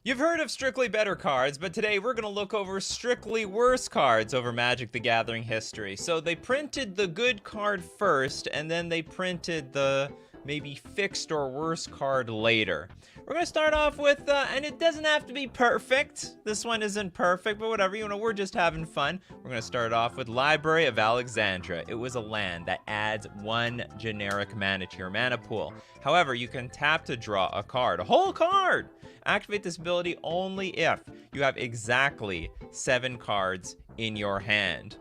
You've heard of strictly better cards, but today we're going to look over strictly worse cards over Magic the Gathering history. So they printed the good card first, and then they printed the maybe fixed or worse card later. We're going to start off with, and it doesn't have to be perfect. This one isn't perfect, but whatever, you know, we're just having fun. We're going to start off with Library of Alexandria. It was a land that adds one generic mana to your mana pool. However, you can tap to draw a card, a whole card. Activate this ability only if you have exactly 7 cards in your hand.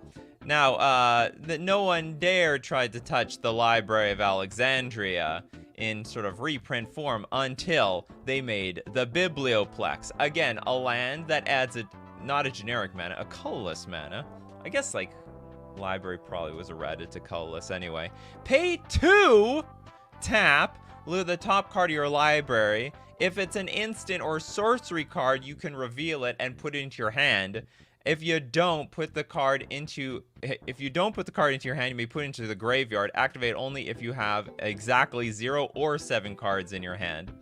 Now, no one dare tried to touch the Library of Alexandria in sort of reprint form until they made the Biblioplex. Again, a land that adds not a generic mana, a colorless mana. I guess, like, Library probably was errated to colorless anyway. Pay 2, tap, loot the top card of your library. If it's an instant or sorcery card, you can reveal it and put it into your hand. If you don't put the card into your hand, you may put it into the graveyard. Activate only if you have exactly 0 or 7 cards in your hand.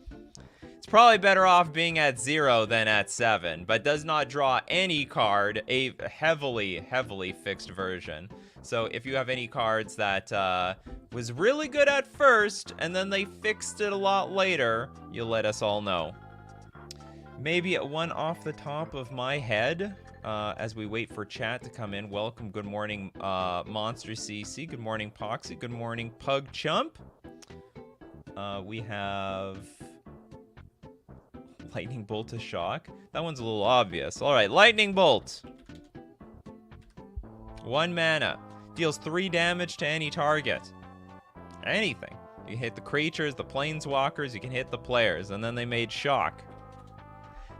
It's probably better off being at 0 than at 7, but does not draw any card, a heavily fixed version. So if you have any cards that was really good at first, and then they fixed it a lot later, you'll let us all know. Maybe one off the top of my head, as we wait for chat to come in. Welcome, good morning, Monster CC. Good morning, Poxy. Good morning, Pug Chump. We have Lightning Bolt to Shock. That one's a little obvious. All right, Lightning Bolt. 1 mana. Deals 3 damage to any target. Anything. You hit the creatures, the planeswalkers, you can hit the players, and then they made Shock.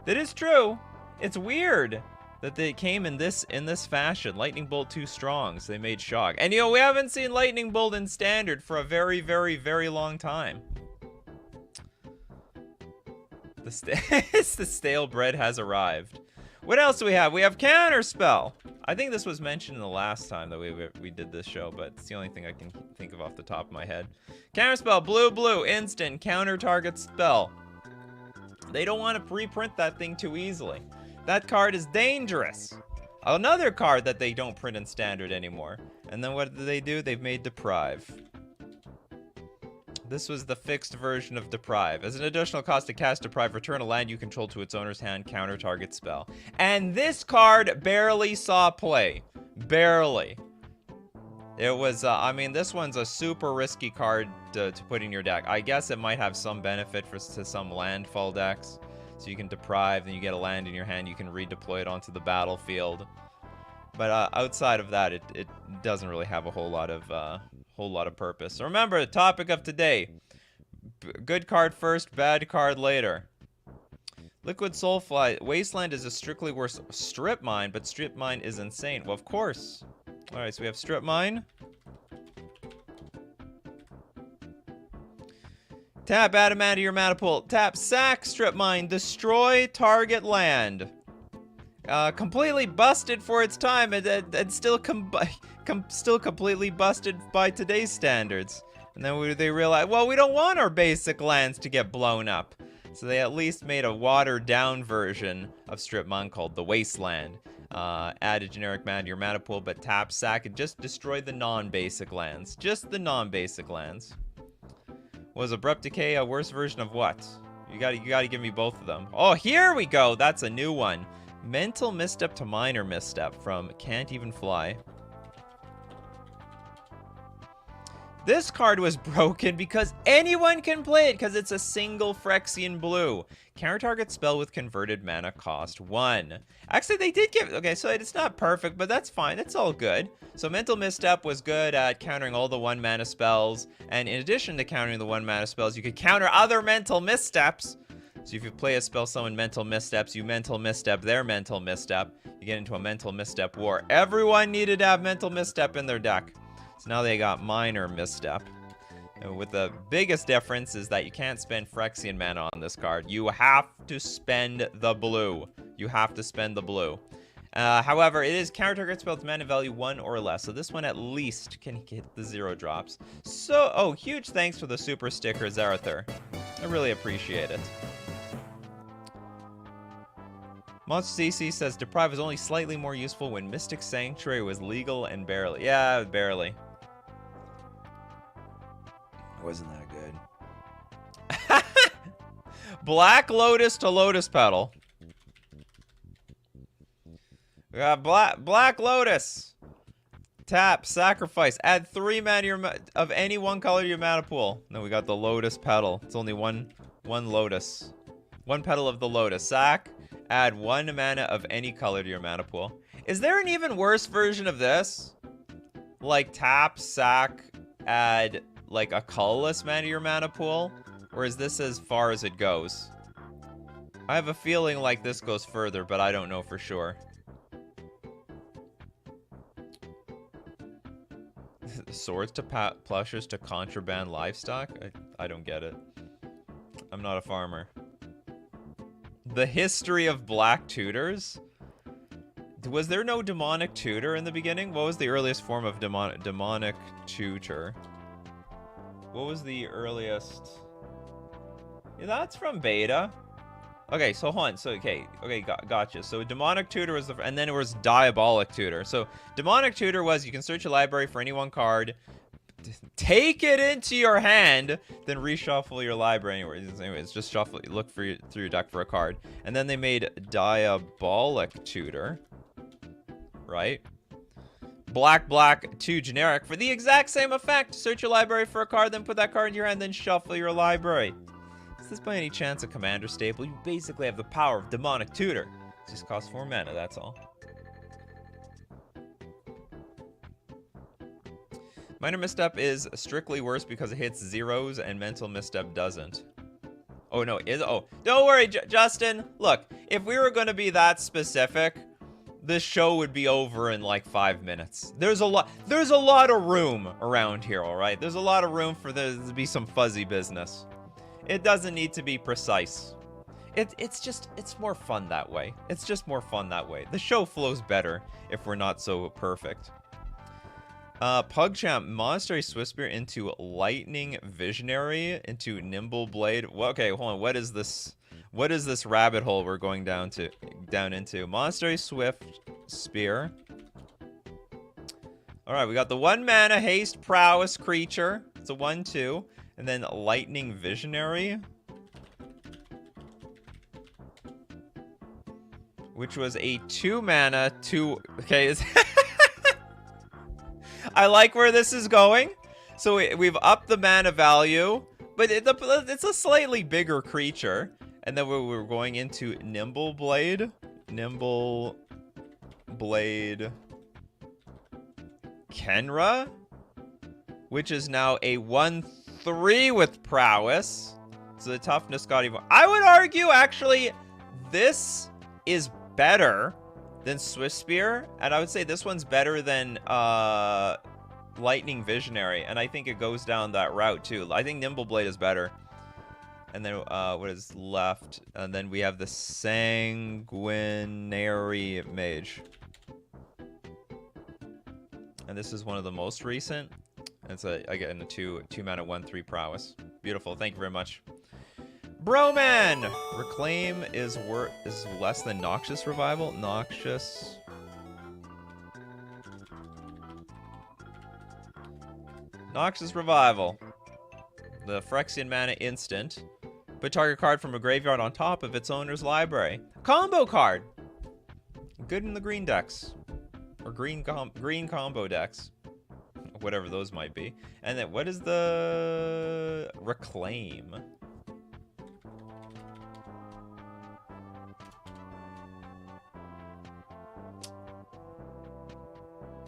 That is true. It's weird that they came in this fashion. Lightning Bolt too strong, so they made Shock. And you know, we haven't seen Lightning Bolt in Standard for a very long time. The stale bread has arrived. What else do we have? We have Counterspell. I think this was mentioned in the last time that we did this show, but it's the only thing I can think of off the top of my head. Counterspell, blue, instant, counter target spell. They don't want to reprint that thing too easily. That card is dangerous. Another card that they don't print in Standard anymore. And then what do? They've made Deprive. This was the fixed version of Deprive. As an additional cost to cast Deprive, return a land you control to its owner's hand, counter target spell. And this card barely saw play. Barely. It was, I mean, this one's a super risky card to put in your deck. I guess it might have some benefit to some landfall decks. So you can Deprive, then you get a land in your hand, you can redeploy it onto the battlefield. But outside of that, it doesn't really have a whole lot of purpose. So remember, the topic of today: good card first, bad card later. Liquid Soulfly. Wasteland is a strictly worse Strip Mine, but Strip Mine is insane. Well, of course. All right, so we have Strip Mine. Tap, add a mana to your mana pool. Tap, sack, Strip Mine, destroy target land. Completely busted for its time, and still completely busted by today's standards. And then they realized, well, we don't want our basic lands to get blown up. So they at least made a watered-down version of Strip Mine called the Wasteland. Add a generic mana to your mana pool, but tap, sack, and just destroy the non-basic lands. Just the non-basic lands. Was Abrupt Decay a worse version of what? You gotta give me both of them. Oh, here we go! That's a new one. Mental Misstep to Minor Misstep from Can't Even Fly. This card was broken because anyone can play it because it's a single Phyrexian blue. Counter target spell with converted mana cost 1. Actually, they did give... Okay, so it's not perfect, but that's fine. It's all good. So Mental Misstep was good at countering all the 1 mana spells. And in addition to countering the 1 mana spells, you could counter other Mental Missteps. So if you play a spell summon Mental Missteps, you Mental Misstep their Mental Misstep. You get into a Mental Misstep war. Everyone needed to have Mental Misstep in their deck. So now they got Minor Misstep. And with the biggest difference is that you can't spend Phyrexian mana on this card. You have to spend the blue. You have to spend the blue. However, it is counter target spell with mana value 1 or less. So this one at least can hit the 0 drops. So, oh, huge thanks for the super sticker, Zarather. I really appreciate it. Monster CC says Deprive is only slightly more useful when Mystic Sanctuary was legal and barely. Yeah, barely. Wasn't that good. Black Lotus to Lotus Petal. We got Black Lotus. Tap, sacrifice, add 3 mana of any one color to your mana pool. No, we got the Lotus Petal. It's only one Lotus. One petal of the Lotus. Sack, add 1 mana of any color to your mana pool. Is there an even worse version of this? Like tap, sack, add like a colorless mana to your mana pool? Or is this as far as it goes? I have a feeling like this goes further, but I don't know for sure. Swords to plushers to contraband livestock? I don't get it. I'm not a farmer. The history of black tutors? Was there no demonic tutor in the beginning? What was the earliest form of demonic tutor? What was the earliest? Yeah, that's from beta. Okay, so hold on. So, okay, gotcha. So demonic tutor was the, and then it was diabolic tutor. So demonic tutor was you can search your library for any one card, take it into your hand, then reshuffle your library. Anyways, just shuffle, look through your deck for a card. And then they made diabolic tutor, right? Black, 2 generic for the exact same effect. Search your library for a card, then put that card in your hand, then shuffle your library. Is this by any chance a commander staple? You basically have the power of demonic tutor. It just costs 4 mana, that's all. Minor misstep is strictly worse because it hits zeros and mental misstep doesn't. Oh no, don't worry, Justin. Look, if we were going to be that specific, this show would be over in like 5 minutes. There's a lot of room around here, all right? There's a lot of room for there to be some fuzzy business. It doesn't need to be precise. It's more fun that way. It's just more fun that way. The show flows better if we're not so perfect. PugChamp, Monastery Swiftspear into Lightning Visionary into Nimble Blade. Well, okay, hold on. What is this? What is this rabbit hole we're going down into? Monastery Swiftspear. All right, we got the 1 mana haste prowess creature. It's a 1/2. And then Lightning Visionary, which was a 2 mana, 2... Okay, I like where this is going. So we've upped the mana value, but it's a slightly bigger creature. And then we're going into Nimble Blade. Nimble Blade Kenra, which is now a 1/3 with prowess. So the toughness got even. I would argue, actually, this is better than Swiftspear. And I would say this one's better than Lightning Visionary. And I think it goes down that route, too. I think Nimble Blade is better. And then what is left? And then we have the Sanguinary Mage. And this is one of the most recent. It's again a 2 mana 1/3 prowess. Beautiful. Thank you very much. Broman! Reclaim is less than Noxious Revival. Noxious. Noxious Revival. The Phyrexian mana instant. Put target card from a graveyard on top of its owner's library. Combo card! Good in the green decks. Or green combo decks. Whatever those might be. And then what is the Reclaim?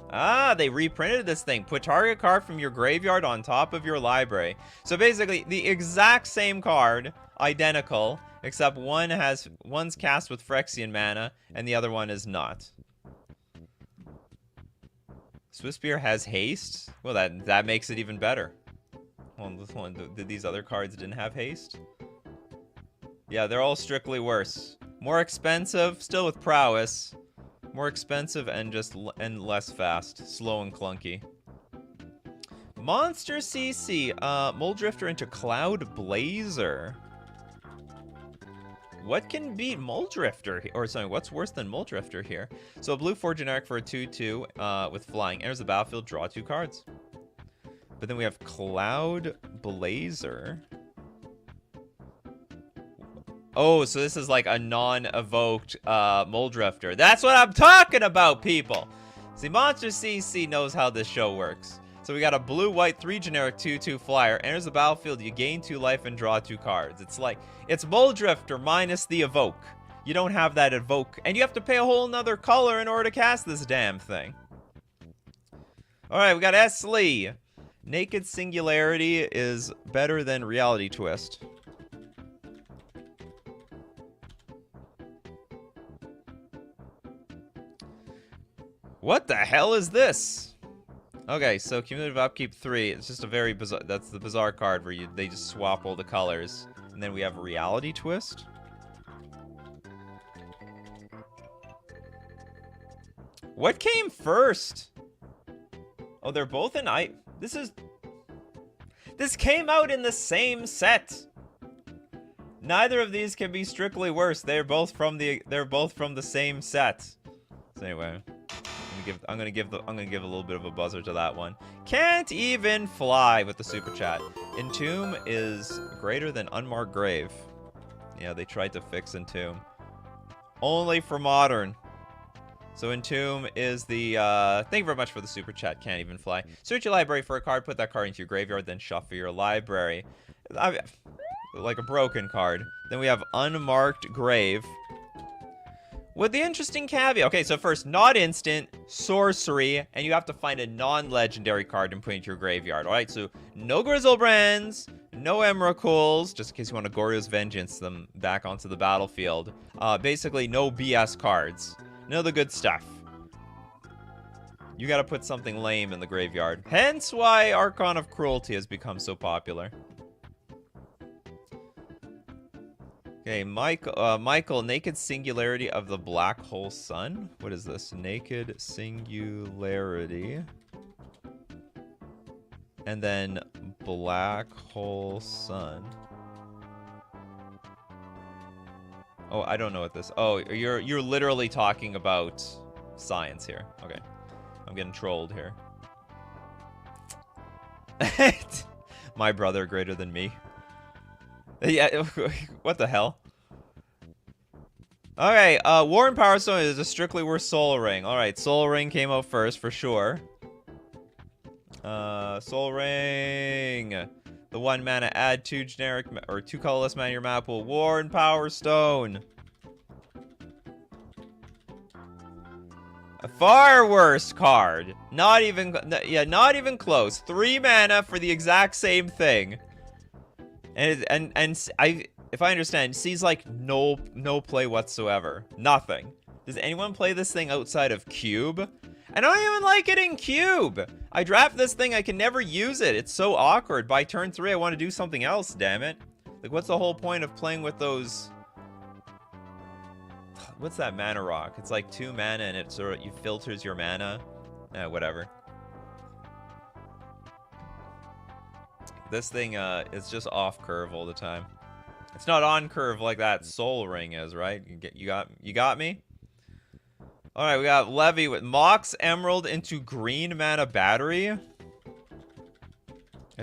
Ah, they reprinted this thing. Put target card from your graveyard on top of your library. So basically, the exact same card, identical, except one's cast with Phyrexian mana, and the other one is not. Swiftspear has haste? Well, that makes it even better. Hold on, did these other cards didn't have haste? Yeah, they're all strictly worse. More expensive, still with prowess. More expensive and less fast. Slow and clunky. Monster CC. Mole Drifter into Cloud Blazer. what can beat Muldrifter? Or sorry, what's worse than Muldrifter here? So a blue 4 generic for a 2/2 with flying. Enters the battlefield, draw 2 cards. But then we have Cloud Blazer. Oh, so this is like a non-evoked Muldrifter. That's what I'm talking about, people! See, Monster CC knows how this show works. So we got a blue-white 3 generic 2/2 flyer. Enters the battlefield, you gain 2 life and draw 2 cards. It's like, it's Muldrifter minus the evoke. You don't have that evoke. And you have to pay a whole nother color in order to cast this damn thing. Alright, we got Esli. Naked Singularity is better than Reality Twist. What the hell is this? Okay, so cumulative upkeep 3. It's just a very bizarre. That's the bizarre card where they just swap all the colors. And then we have Reality Twist. What came first? Oh, they're both in This came out in the same set. Neither of these can be strictly worse. They're both from the same set. So anyway. I'm gonna give a little bit of a buzzer to that one. Can't even fly with the super chat. Entomb is greater than Unmarked Grave. Yeah, they tried to fix Entomb. Only for modern. So Entomb is the thank you very much for the super chat. Can't even fly. Search your library for a card, put that card into your graveyard, then shuffle your library. Like a broken card. Then we have Unmarked Grave. With the interesting caveat. Okay, so first, not instant, sorcery, and you have to find a non-legendary card and put it into your graveyard. Alright, so no Grizzlebrands, no Emrakuls, just in case you want to Goryo's Vengeance them back onto the battlefield. Basically, no BS cards. None of the good stuff. You gotta put something lame in the graveyard. Hence why Archon of Cruelty has become so popular. Okay, Michael, Naked Singularity of the Black Hole Sun. What is this? Naked Singularity. And then Black Hole Sun. Oh, I don't know what this... Oh, you're literally talking about science here. Okay. I'm getting trolled here. My brother greater than me. Yeah, what the hell? Okay, War and Power Stone is a strictly worse Soul Ring. Alright, Soul Ring came out first, for sure. Soul Ring. The 1 mana, add 2 generic, or 2 colorless mana in your map pool. War and Power Stone. A far worse card. Not even close. 3 mana for the exact same thing. And if I understand, sees like no play whatsoever. Nothing. Does anyone play this thing outside of Cube? I don't even like it in Cube. I draft this thing, I can never use it. It's so awkward. By turn 3, I want to do something else, damn it. Like, what's the whole point of playing with those... What's that mana rock? It's like 2 mana and it sort of, you filters your mana. Whatever. This thing is just off curve all the time. It's not on curve like that Soul Ring is, right? You got me? All right, we got Levy with Mox Emerald into green mana battery. I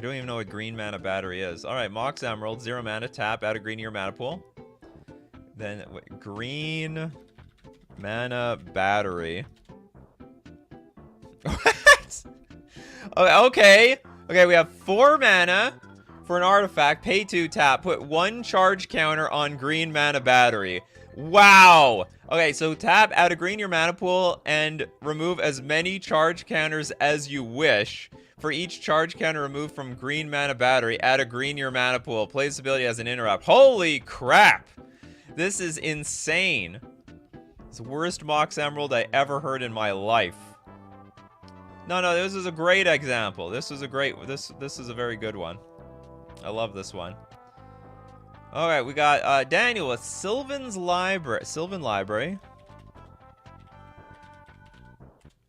don't even know what green mana battery is. All right, Mox Emerald, 0 mana, tap, add a green to your mana pool. Then green mana battery. What? Okay. Okay, we have 4 mana for an artifact. Pay 2, tap. Put 1 charge counter on green mana battery. Wow. Okay, so tap, add a green to your mana pool, and remove as many charge counters as you wish. For each charge counter removed from green mana battery, add a green to your mana pool. Play this ability as an interrupt. Holy crap. This is insane. It's the worst Mox Emerald I ever heard in my life. No, this is a great example. This is a very good one. I love this one. All right, we got Daniel with Sylvan Library.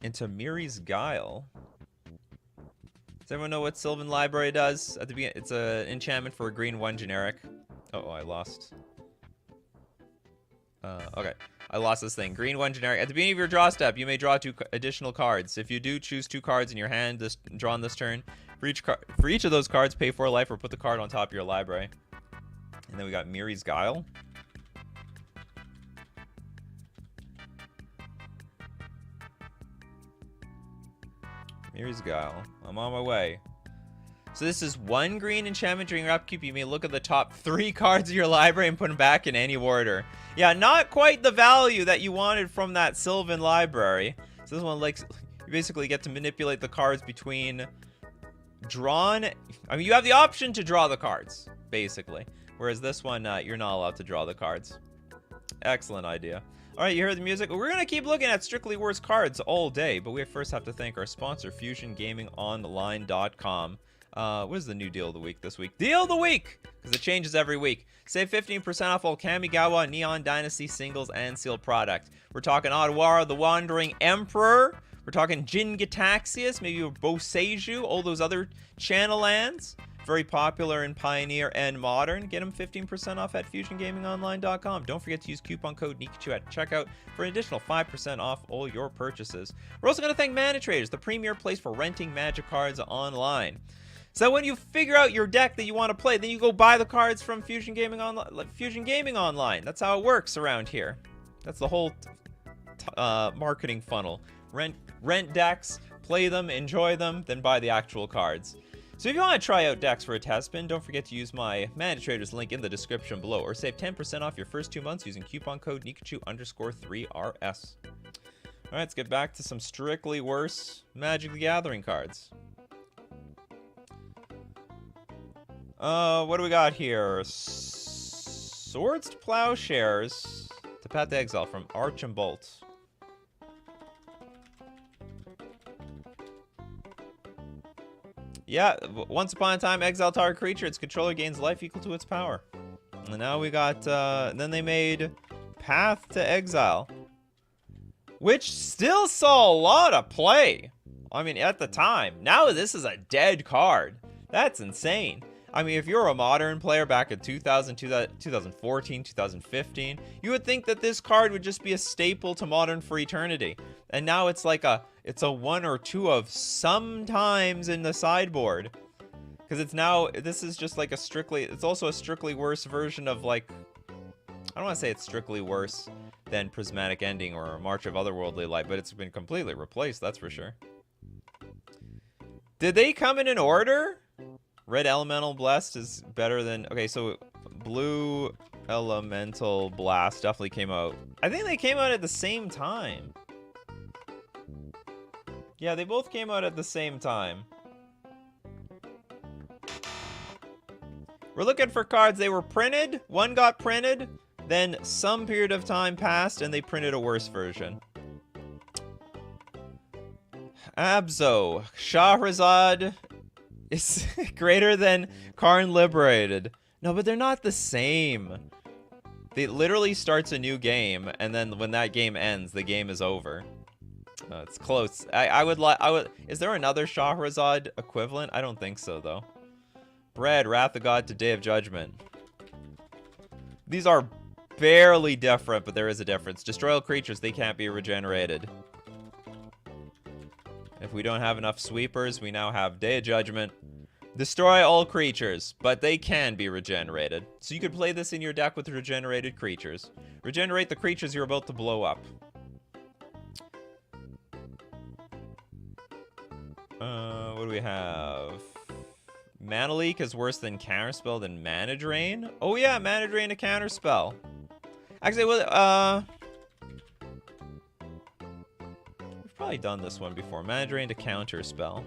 Into Miri's Guile. Does everyone know what Sylvan Library does? At the beginning, it's an enchantment for a green 1 generic. Oh, I lost. Okay. I lost this thing. Green 1 generic. At the beginning of your draw step, you may draw 2 additional cards. If you do, choose 2 cards in your hand drawn this turn. For each of those cards, pay 4 life or put the card on top of your library. And then we got Miri's Guile. Miri's Guile. I'm on my way. So this is 1 green enchantment. During your upkeep, you may look at the top 3 cards of your library and put them back in any order. Yeah, not quite the value that you wanted from that Sylvan library. So this one, like, you basically get to manipulate the cards between drawn. I mean, you have the option to draw the cards, basically. Whereas this one, you're not allowed to draw the cards. Excellent idea. All right, you heard the music. We're going to keep looking at Strictly Worse cards all day, but we first have to thank our sponsor, FusionGamingOnline.com. What is the new deal of the week this week? Deal of the week! Because it changes every week. Save 15% off all Kamigawa, Neon Dynasty singles, and sealed product. We're talking Ottawa, the Wandering Emperor. We're talking Jin Gitaxias, maybe Boseiju, all those other channel lands. Very popular in Pioneer and Modern. Get them 15% off at FusionGamingOnline.com. Don't forget to use coupon code Nikachu at checkout for an additional 5% off all your purchases. We're also going to thank Mana Traders, the premier place for renting Magic cards online. So when you figure out your deck that you want to play, then you go buy the cards from Fusion Gaming Online. That's how it works around here. That's the whole marketing funnel. Rent decks, play them, enjoy them, then buy the actual cards. So if you want to try out decks for a test spin, don't forget to use my Mana Traders link in the description below, or save 10% off your first 2 months using coupon code Nikachu_3RS. Alright, let's get back to some Strictly Worse Magic the Gathering cards. What do we got here? Swords to Plowshares to Path to Exile from Arch and Bolt. Yeah, once upon a time, exile target creature, its controller gains life equal to its power. And now we got, then they made Path to Exile, which still saw a lot of play. I mean, at the time. Now this is a dead card. That's insane. I mean, if you're a Modern player back in 2014, 2015, you would think that this card would just be a staple to Modern for eternity. And now it's like it's a 1 or 2 of sometimes in the sideboard. Because this is just like it's also a Strictly Worse version of, like, I don't want to say it's strictly worse than Prismatic Ending or March of Otherworldly Light, but it's been completely replaced, that's for sure. Did they come in order? Red Elemental Blast is better than... Okay, so Blue Elemental Blast definitely came out. I think they came out at the same time. Yeah, they both came out at the same time. We're looking for cards. They were printed. One got printed. Then some period of time passed and they printed a worse version. Abzo. Shahrazad is greater than Karn Liberated. No, but they're not the same. It literally starts a new game, and then when that game ends, the game is over. It's close. I would. Is there another Shahrazad equivalent? I don't think so, though. Bread, Wrath of God to Day of Judgment. These are barely different, but there is a difference. Destroy all creatures, they can't be regenerated. If we don't have enough sweepers, we now have Day of Judgment. Destroy all creatures, but they can be regenerated. So you could play this in your deck with regenerated creatures. Regenerate the creatures you're about to blow up. What do we have? Mana Leak is worse than Counterspell than Mana Drain? Oh yeah, Mana Drain a Counterspell. Actually, well, we've probably done this one before. Mana Drain to Counterspell.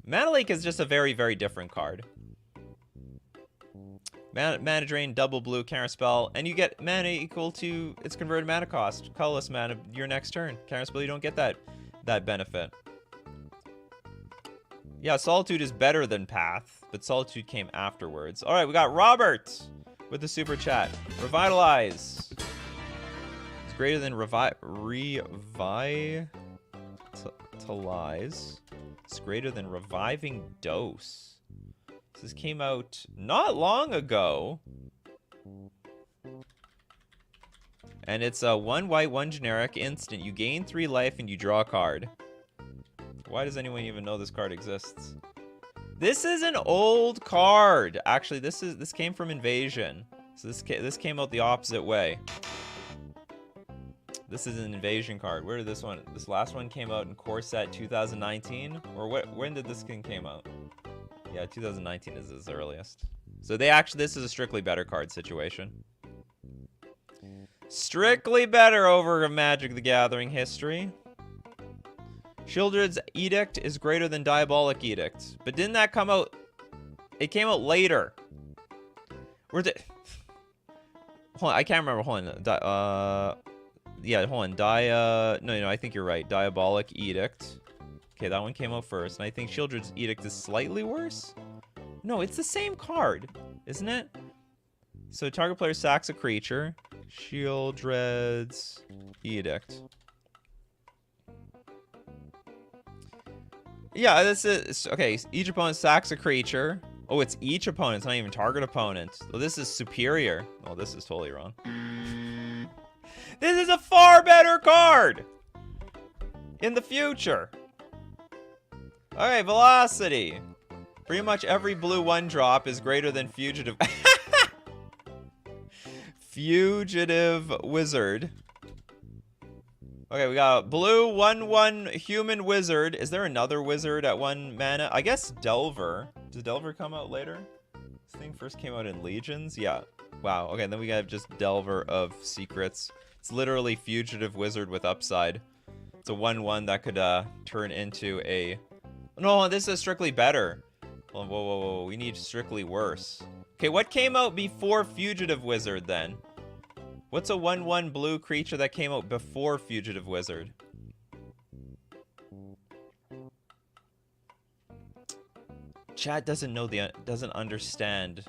Mana Leak is just a very, very different card. Mana Drain, double blue, Counterspell, and you get mana equal to its converted mana cost. Colorless mana your next turn. Counterspell, you don't get that benefit. Yeah, Solitude is better than Path, but Solitude came afterwards. All right, we got Robert with the super chat. Revitalize. It's greater than Revitalize. It's greater than Reviving Dose. This came out not long ago. And it's a 1 white, 1 generic instant. You gain 3 life and you draw a card. Why does anyone even know this card exists? This is an old card. Actually, this came from Invasion. So this came out the opposite way. This is an Invasion card. Where did this last one came out in Core Set 2019? Or when did this thing came out? Yeah, 2019 is its earliest. So this is a strictly better card situation. Strictly better over Magic the Gathering history. Shieldred's Edict is greater than Diabolic Edict. But didn't that come out? It came out later. Hold on, I can't remember. Hold on. Yeah, hold on. No, I think you're right. Diabolic Edict. Okay, that one came out first. And I think Shieldred's Edict is slightly worse? No, it's the same card, isn't it? So target player sacks a creature. Shieldred's Edict. Yeah, this is... Okay, each opponent sacks a creature. Oh, it's each opponent. It's not even target opponent. Oh, this is superior. Oh, this is totally wrong. This is a far better card! In the future. Alright, Velocity. Pretty much every blue 1-drop is greater than Fugitive... Fugitive Wizard. Okay, we got a blue 1/1 human wizard. Is there another wizard at 1 mana? I guess Delver. Does Delver come out later? This thing first came out in Legions? Yeah. Wow. Okay, then we got just Delver of Secrets. It's literally Fugitive Wizard with upside. It's a 1/1 that could turn into a... No, this is strictly better. Whoa, whoa, whoa, whoa. We need strictly worse. Okay, what came out before Fugitive Wizard then? What's a 1/1 blue creature that came out before Fugitive Wizard? Chat doesn't understand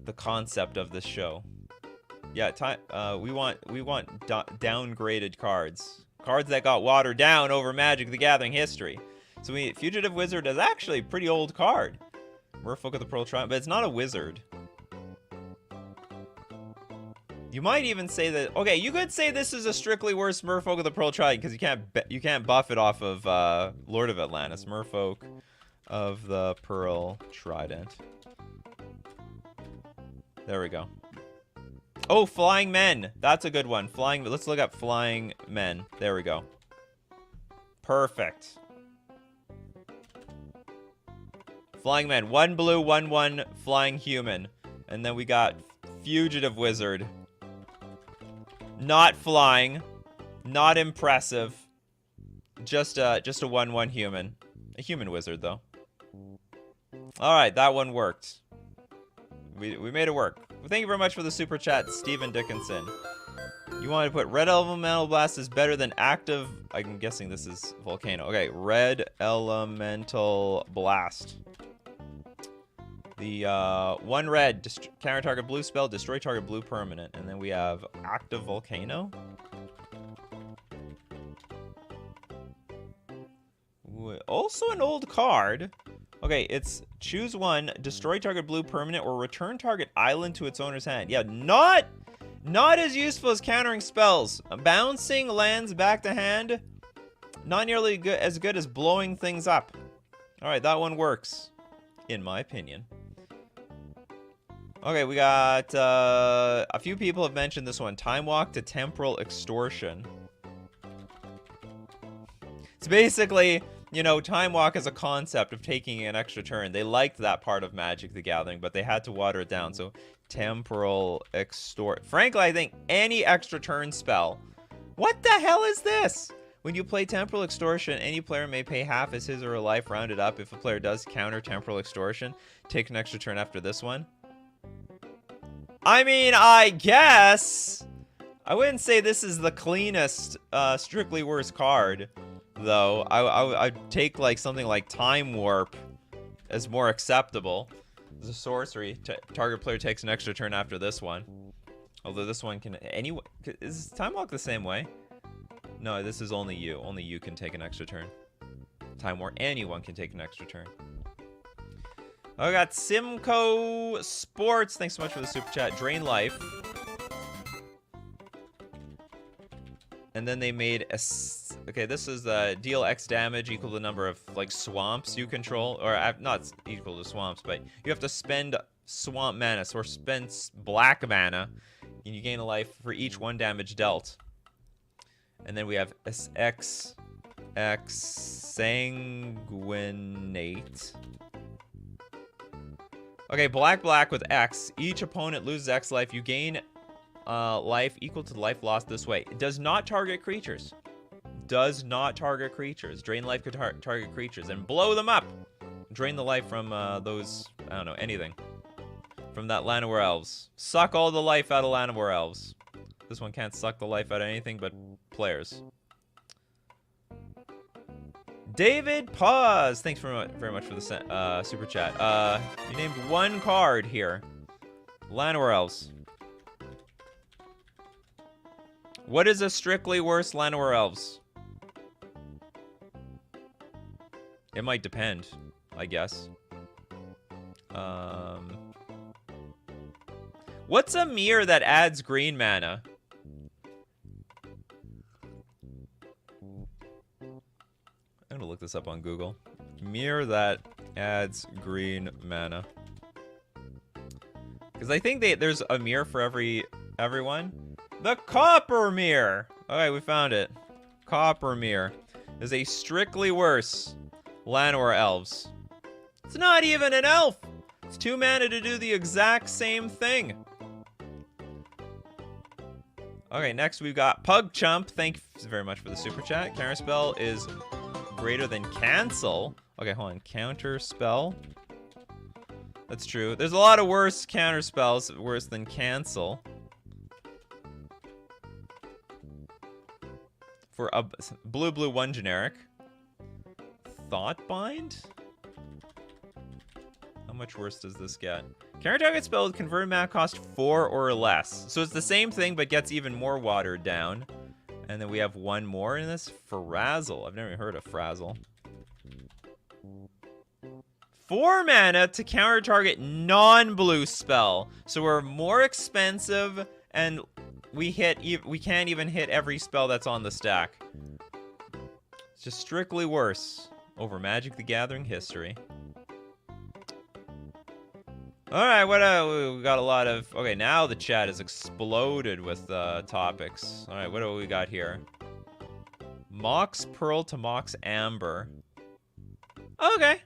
the concept of this show. Yeah, we want downgraded cards. Cards that got watered down over Magic the Gathering history. So Fugitive Wizard is actually a pretty old card. Merfolk of the Pearl Triumph, but it's not a wizard. You might even say that... Okay, you could say this is a strictly worse Merfolk of the Pearl Trident because you can't buff it off of Lord of Atlantis. Merfolk of the Pearl Trident. There we go. Oh, Flying Men. That's a good one. Let's look up Flying Men. There we go. Perfect. Flying Men. 1 blue, 1/1 flying human. And then we got Fugitive Wizard. Not flying. Not impressive. Just a 1/1 human. A human wizard, though. Alright, that one worked. We made it work. Well, thank you very much for the super chat, Stephen Dickinson. You wanted to put Red Elemental Blast is better than active... I'm guessing this is Volcano. Okay, Red Elemental Blast. The 1 red, counter target blue spell, destroy target blue permanent. And then we have Active Volcano. Also an old card. Okay, it's choose 1, destroy target blue permanent, or return target island to its owner's hand. Yeah, not as useful as countering spells. Bouncing lands back to hand, not nearly as good as blowing things up. Alright, that one works, in my opinion. Okay, we got, a few people have mentioned this one. Time Walk to Temporal Extortion. It's basically, you know, Time Walk is a concept of taking an extra turn. They liked that part of Magic the Gathering, but they had to water it down. So, Temporal Extort. Frankly, I think any extra turn spell. What the hell is this? When you play Temporal Extortion, any player may pay half as his or her life rounded up. If a player does counter Temporal Extortion, take an extra turn after this one. I mean, I guess. I wouldn't say this is the cleanest, strictly worse card, though. I'd take like something like Time Warp as more acceptable. It's a sorcery. Target player takes an extra turn after this one. Although this one can... Is Time Walk the same way? No, this is only you. Only you can take an extra turn. Time Warp, anyone can take an extra turn. I got Simcoe Sports. Thanks so much for the super chat. Drain Life. And then they made a... Okay, this is deal X damage equal to the number of, like, swamps you control. Or, not equal to swamps, but you have to spend swamp mana. So, or spend black mana. And you gain a life for each 1 damage dealt. And then we have X Sanguinate. Okay, black with X. Each opponent loses X life. You gain life equal to the life lost this way. It does not target creatures. Does not target creatures. Drain life could target creatures and blow them up. Drain the life from those, I don't know, anything. From that Llanowar Elves. Suck all the life out of Llanowar Elves. This one can't suck the life out of anything but players. David Paz, thanks very much for the super chat. You named 1 card here. Llanowar Elves. What is a strictly worse Llanowar Elves? It might depend, I guess. What's a mirror that adds green mana? I'm gonna look this up on Google. Mirror that adds green mana. Because I think there's a mirror for everyone. The Copper Mirror! Okay, we found it. Copper Mirror is a strictly worse Llanowar Elves. It's not even an elf! It's 2 mana to do the exact same thing. Okay, next we've got Pug Chump. Thank you very much for the super chat. Counterspell is greater than cancel. Okay, hold on. Counterspell. That's true. There's a lot of worse counterspells, worse than cancel. For a blue 1 generic. Thoughtbind? How much worse does this get? Counter target spell with converted mana cost 4 or less. So it's the same thing, but gets even more watered down. And then we have 1 more in this. Frazzle. I've never heard of Frazzle. 4 mana to counter target non-blue spell. So we're more expensive, and we can't even hit every spell that's on the stack. It's just strictly worse over Magic the Gathering history. Alright, what we got a lot of... Okay, now the chat has exploded with topics. Alright, what do we got here? Mox Pearl to Mox Amber. Okay.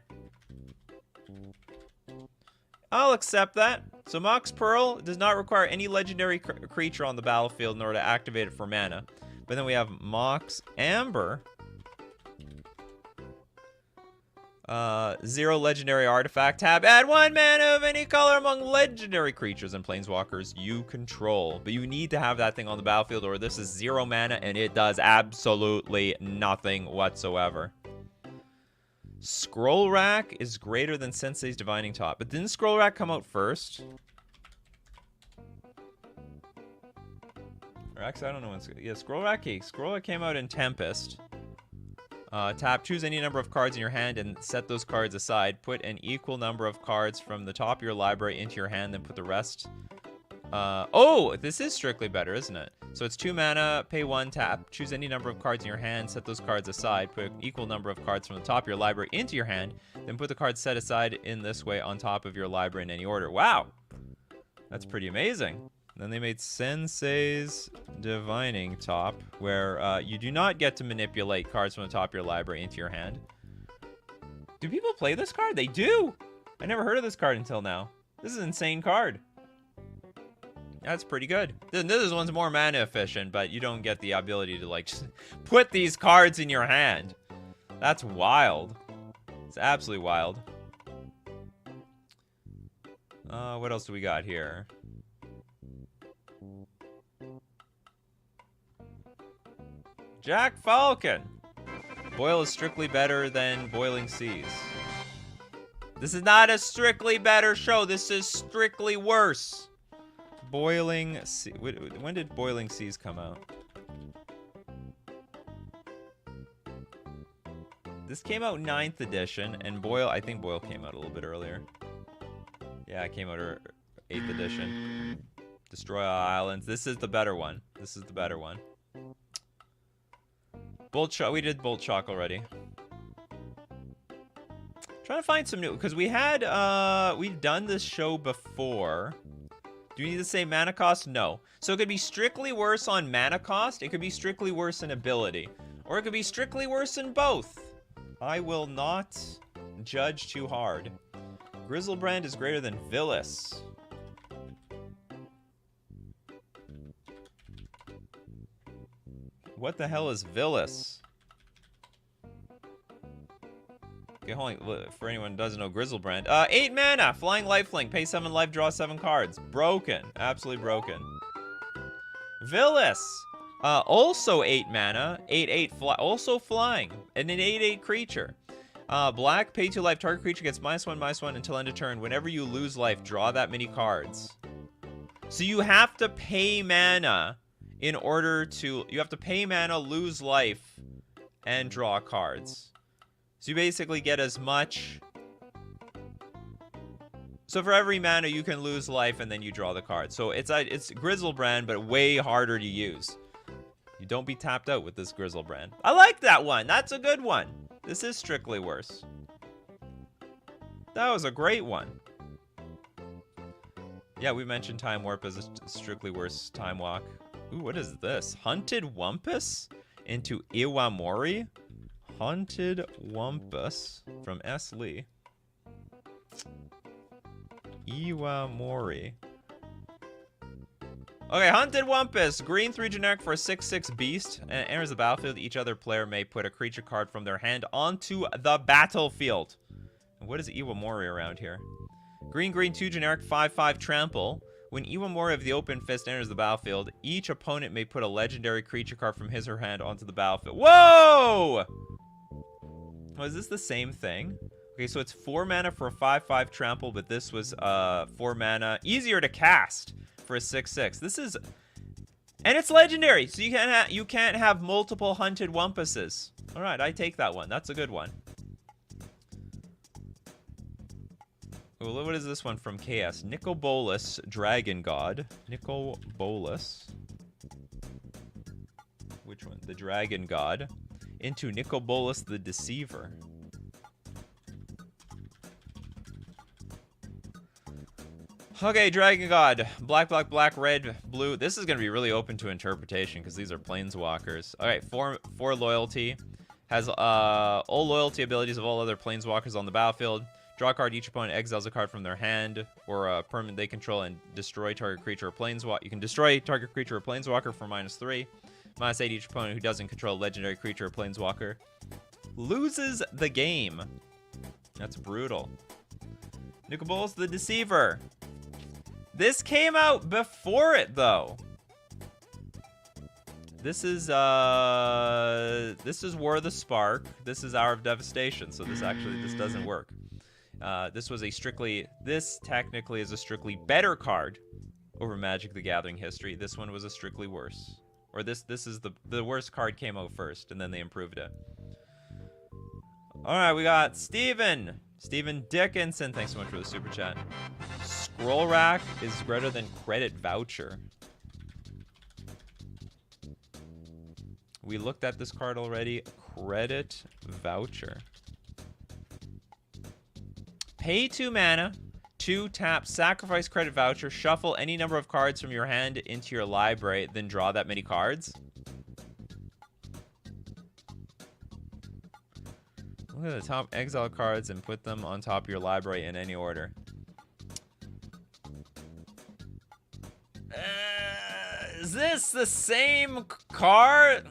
I'll accept that. So Mox Pearl does not require any legendary creature on the battlefield in order to activate it for mana. But then we have Mox Amber. 0 legendary artifact tab. Add 1 mana of any color among legendary creatures and planeswalkers you control. But you need to have that thing on the battlefield, or this is 0 mana and it does absolutely nothing whatsoever. Scroll Rack is greater than Sensei's Divining Top. But didn't Scroll Rack come out first? Or actually, I don't know when. Yeah, Scroll Rack came out in Tempest. Tap, choose any number of cards in your hand and set those cards aside. Put an equal number of cards from the top of your library into your hand, then put the rest... oh, this is strictly better, isn't it? So it's 2 mana, pay 1, tap, choose any number of cards in your hand, set those cards aside, put an equal number of cards from the top of your library into your hand, then put the cards set aside in this way on top of your library in any order. Wow! That's pretty amazing. Then they made Sensei's Divining Top, where you do not get to manipulate cards from the top of your library into your hand. Do people play this card? They do! I never heard of this card until now. This is an insane card. That's pretty good. This one's more mana efficient, but you don't get the ability to, like, just put these cards in your hand. That's wild. It's absolutely wild. What else do we got here? Jack Falcon. Boil is strictly better than Boiling Seas. This is not a strictly better show. This is strictly worse. Boiling Sea. When did Boiling Seas come out? This came out 9th edition, and Boil, I think Boil came out a little bit earlier. Yeah, it came out 8th edition. Destroy All Islands. This is the better one. This is the better one. Bolt Shock. We did Bolt Shock already. Trying to find some new, because we had, we've done this show before. Do you need the same mana cost? No. So it could be strictly worse on mana cost. It could be strictly worse in ability. Or it could be strictly worse in both. I will not judge too hard. Grizzlebrand is greater than Villas. What the hell is Villas? Okay, hold on. For anyone who doesn't know Grizzlebrand. 8 mana, flying lifelink, pay 7 life, draw 7 cards. Broken. Absolutely broken. Villas. Also 8 mana, 8/8 also flying, and an 8/8 creature. Black, pay 2 life, target creature gets -1/-1 until end of turn. Whenever you lose life, draw that many cards. So you have to pay mana in order to, you have to pay mana, lose life, and draw cards. So you basically get as much. So for every mana, you can lose life, and then you draw the card. So it's Grizzlebrand, but way harder to use. You don't be tapped out with this Grizzlebrand. I like that one. That's a good one. This is strictly worse. That was a great one. Yeah, we mentioned Time Warp as a strictly worse Time Walk. Ooh, what is this? Hunted Wumpus into Iwamori? Hunted Wumpus from S. Lee. Iwamori. Okay, Hunted Wumpus. Green 3 generic for a 6/6 beast. And enters the battlefield. Each other player may put a creature card from their hand onto the battlefield. And what is Iwamori around here? Green 2 generic 5/5 trample. When Iwamori of the Open Fist enters the battlefield, each opponent may put a legendary creature card from his or her hand onto the battlefield. Whoa! Oh, is this the same thing? Okay, so it's 4 mana for a 5/5 trample, but this was 4 mana. Easier to cast for a 6/6. This is... And it's legendary, so you can't have multiple Hunted Wumpuses. Alright, I take that one. That's a good one. Well, what is this one from KS? Nicobolus, Dragon God. Nicobolus. Which one? The Dragon God. Into Nicobolus the Deceiver. Okay, Dragon God. Black, red, blue. This is going to be really open to interpretation because these are planeswalkers. Alright, 4 loyalty. Has all loyalty abilities of all other planeswalkers on the battlefield. Draw a card, each opponent exiles a card from their hand or a permanent they control and destroy target creature or planeswalker. You can destroy target creature or planeswalker for -3. -8, each opponent who doesn't control a legendary creature or planeswalker loses the game. That's brutal. Nicobolus the Deceiver. This came out before it, though. This is War of the Spark. This is Hour of Devastation, so this doesn't work. This technically is a strictly better card over Magic the Gathering history. This one was a strictly worse. Or this is the worst card came out first, and then they improved it. Alright, we got Steven Dickinson. Thanks so much for the super chat. Scroll Rack is greater than Credit Voucher. We looked at this card already. Credit Voucher. Pay 2 mana, 2 tap, sacrifice Credit Voucher, shuffle any number of cards from your hand into your library, then draw that many cards. Look at the top exile cards and put them on top of your library in any order. Is this the same card?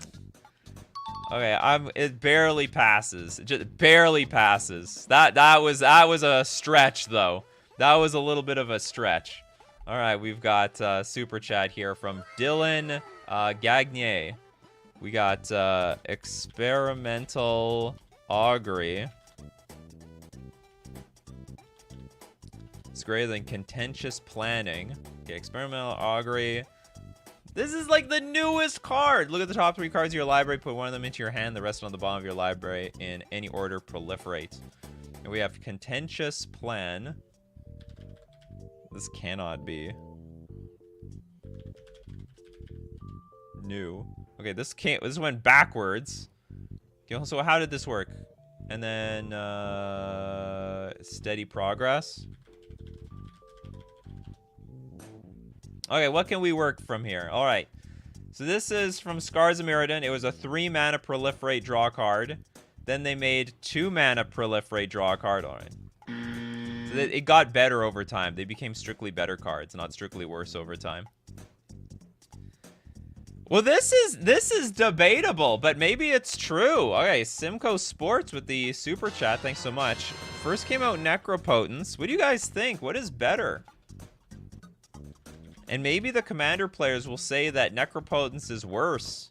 Okay, it barely passes. It just barely passes. That was a stretch though. That was a little bit of a stretch. All right, we've got super chat here from Dylan Gagnier. We got Experimental Augury. It's greater than Contentious Planning. Okay, Experimental Augury. This is like the newest card. Look at the top 3 cards of your library. Put one of them into your hand. The rest on the bottom of your library in any order. Proliferate. And we have Contentious Plan. This cannot be new. Okay, this went backwards. Okay, so how did this work? And then, steady progress. Okay, what can we work from here? All right. So this is from Scars of Mirrodin. It was a 3-mana proliferate draw card. Then they made 2-mana proliferate draw card. All right. So it got better over time. They became strictly better cards, not strictly worse over time. Well, this is debatable, but maybe it's true. Okay, Simcoe Sports with the super chat. Thanks so much. First came out Necropotence. What do you guys think? What is better? And maybe the Commander players will say that Necropotence is worse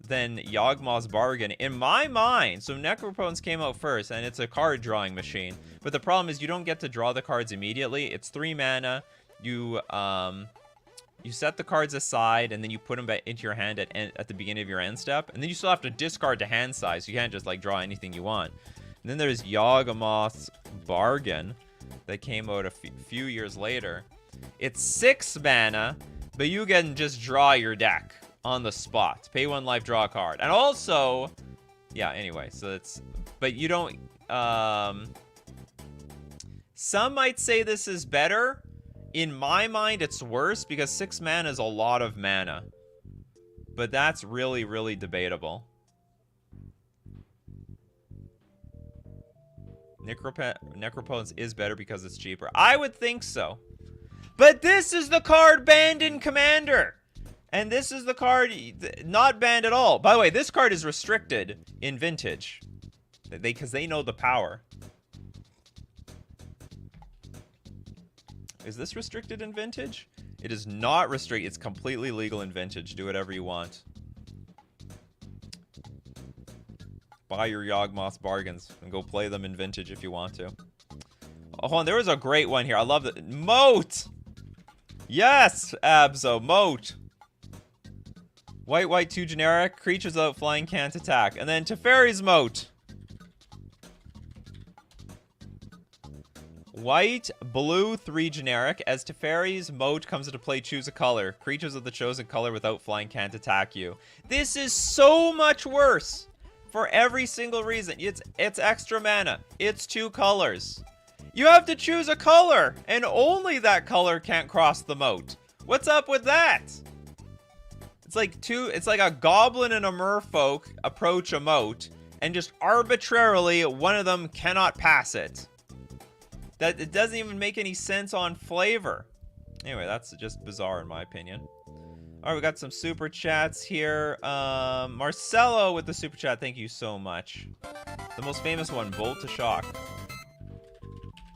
than Yawgmoth's Bargain. In my mind, so Necropotence came out first, and it's a card drawing machine. But the problem is you don't get to draw the cards immediately. It's 3 mana. You set the cards aside, and then you put them back into your hand at the beginning of your end step. And then you still have to discard to hand size, so you can't just, like, draw anything you want. And then there's Yawgmoth's Bargain that came out a few years later. It's 6 mana, but you can just draw your deck on the spot. Pay 1 life, draw a card. And also, yeah, anyway, so it's, but you don't, some might say this is better. In my mind, it's worse because 6 mana is a lot of mana. But that's really, really debatable. Necropotence is better because it's cheaper. I would think so. But this is the card banned in Commander. And this is the card not banned at all. By the way, this card is restricted in Vintage. Because they know the power. Is this restricted in Vintage? It is not restricted. It's completely legal in Vintage. Do whatever you want. Buy your Yawgmoth's Bargains and go play them in Vintage if you want to. Oh, hold on. There was a great one here. I love it. Moat! Yes, Abzo. Moat. White, 2 generic. Creatures without flying can't attack. And then Teferi's Moat. White, blue, 3 generic. As Teferi's Moat comes into play, choose a color. Creatures of the chosen color without flying can't attack you. This is so much worse for every single reason. It's extra mana. It's 2 colors. You have to choose a color, and only that color can't cross the moat. What's up with that? It's like a goblin and a merfolk approach a moat, and just arbitrarily one of them cannot pass it. That it doesn't even make any sense on flavor. Anyway, that's just bizarre in my opinion. All right, we got some super chats here. Marcelo with the super chat. Thank you so much. The most famous one, Bolt to Shock.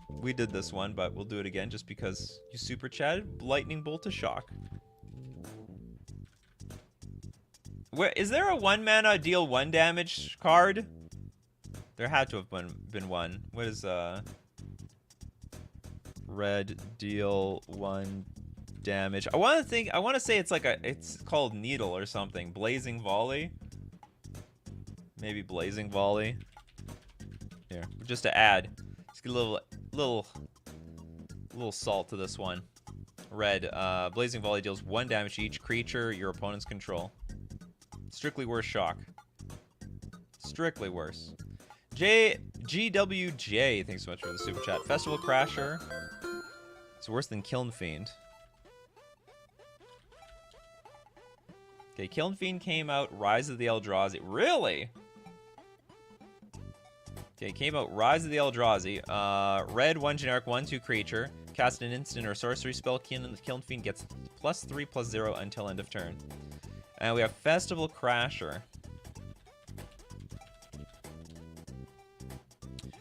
We did this one, but we'll do it again just because you super chatted. Lightning Bolt to Shock. Where is there a 1 mana deal 1 damage card? There had to have been one. What is red deal 1 damage? I want to say it's called Needle or something. Blazing Volley. Maybe Blazing Volley. Here, just to add. Just get a little salt to this one. Red, Blazing Volley deals 1 damage to each creature your opponents control. Strictly worse shock. Strictly worse. GWJ, thanks so much for the super chat. Festival Crasher. It's worse than Kiln Fiend. Okay, Kiln Fiend came out. Rise of the Eldrazi. Really? Okay, came out Rise of the Eldrazi. Red, 1 generic, 1/2 creature. Cast an instant or sorcery spell. Kiln Fiend gets +3/+0 until end of turn. And we have Festival Crasher.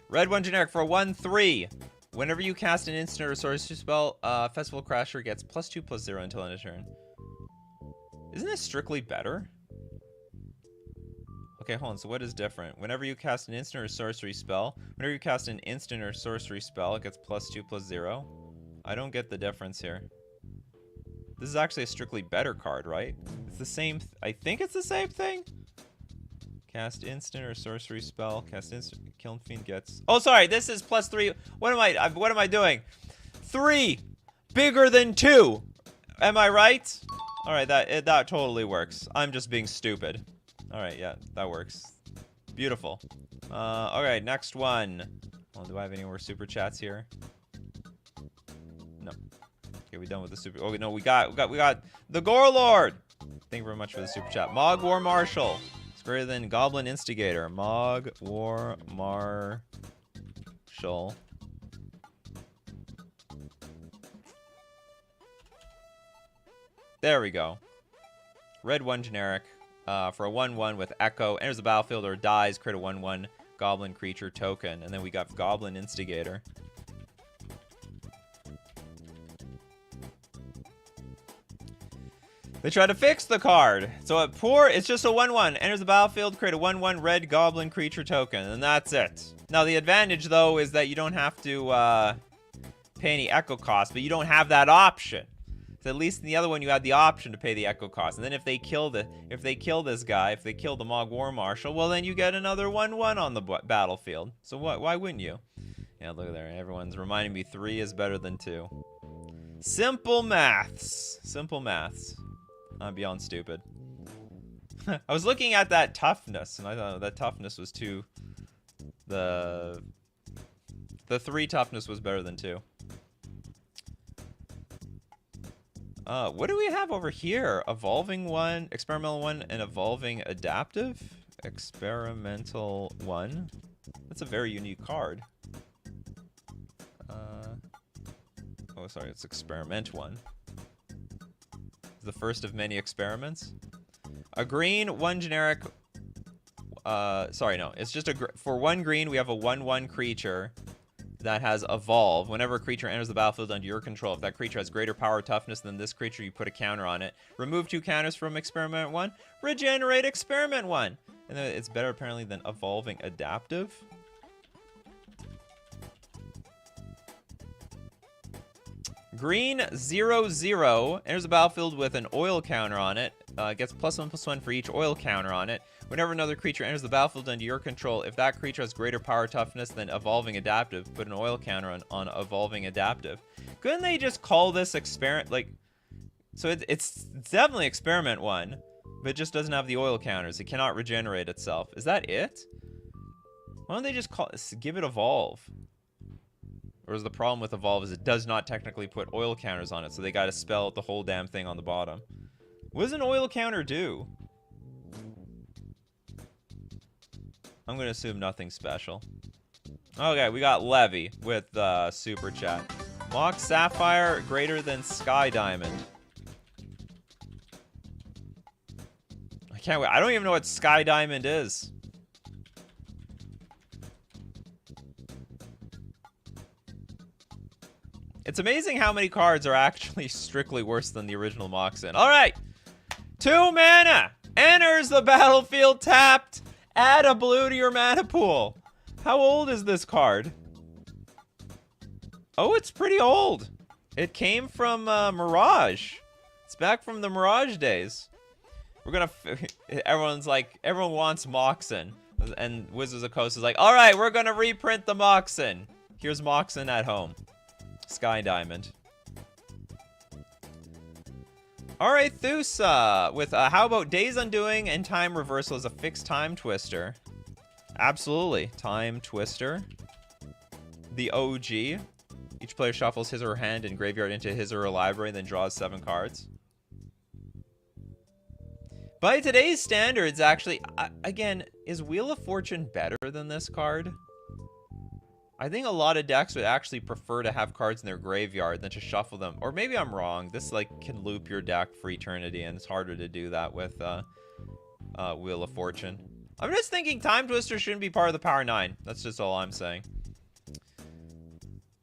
Red, 1 generic for a 1/3. Whenever you cast an instant or sorcery spell, Festival Crasher gets +2/+0 until end of turn. Isn't this strictly better? Okay, hold on. So what is different? Whenever you cast an instant or sorcery spell, it gets +2/+0. I don't get the difference here. This is actually a strictly better card, right? It's the same. I think it's the same thing. Cast instant or sorcery spell. Cast instant. Kiln Fiend gets. Oh, sorry. This is +3. What am I doing? 3 bigger than 2. Am I right? All right. That totally works. I'm just being stupid. All right. Yeah, that works. Beautiful. Alright, next one. Well, do I have any more super chats here? No. Okay, we done with the super. Oh no, we got the Gore Lord. Thank you very much for the super chat. Mog War Marshal. It's greater than Goblin Instigator. Mog War Marshal. There we go. Red 1 generic. For a 1/1 with Echo. Enters the battlefield or dies. Create a 1/1 Goblin creature token. And then we got Goblin Instigator. They try to fix the card. So it's just a 1/1. Enters the battlefield, create a 1/1 red goblin creature token, and that's it. Now the advantage though is that you don't have to pay any echo cost, but you don't have that option. So at least in the other one you had the option to pay the echo cost. And then if they kill this guy, if they kill the Mog War Marshal, well then you get another 1/1 on the battlefield. So why wouldn't you? Yeah, look at there. Everyone's reminding me 3 is better than 2. Simple maths. Simple maths. I'm beyond stupid. I was looking at that toughness, and I thought that toughness was 2. The 3 toughness was better than 2. What do we have over here? Evolving 1, experimental 1, and evolving adaptive? Experimental 1. That's a very unique card. Oh, sorry, it's experiment 1. The first of many experiments. A green, 1 generic. Sorry, no. It's just for 1 green, we have a 1/1 creature that has evolve. Whenever a creature enters the battlefield under your control, if that creature has greater power or toughness than this creature, you put a counter on it. Remove 2 counters from experiment 1. Regenerate experiment 1. And then it's better apparently than evolving adaptive. Green 0/0 enters the battlefield with an oil counter on it. Gets +1/+1 for each oil counter on it. Whenever another creature enters the battlefield under your control, if that creature has greater power toughness than evolving adaptive, put an oil counter on evolving adaptive. Couldn't they just call this experiment like? So it's definitely experiment 1, but it just doesn't have the oil counters. It cannot regenerate itself. Is that it? Why don't they just give it evolve? Or is the problem with evolve is it does not technically put oil counters on it, so they got to spell out the whole damn thing on the bottom. What does an oil counter do? I'm gonna assume nothing special. Okay, we got Levy with super chat. Mock Sapphire greater than Sky Diamond. I can't wait. I don't even know what Sky Diamond is. It's amazing how many cards are actually strictly worse than the original Moxen. Alright! 2 mana! Enters the battlefield tapped! Add a blue to your mana pool. How old is this card? Oh, it's pretty old. It came from Mirage. It's back from the Mirage days. We're gonna... everyone wants Moxen. And Wizards of the Coast is like, alright, we're gonna reprint the Moxen. Here's Moxen at home. Sky Diamond. Alright, Thusa with how about Days Undoing and Time Reversal as a fixed time twister? Absolutely. Time Twister. The OG. Each player shuffles his or her hand and graveyard into his or her library and then draws 7 cards. By today's standards, actually, again, is Wheel of Fortune better than this card? I think a lot of decks would actually prefer to have cards in their graveyard than to shuffle them. Or maybe I'm wrong. This like can loop your deck for eternity, and it's harder to do that with Wheel of Fortune. I'm just thinking Time Twister shouldn't be part of the Power 9. That's just all I'm saying.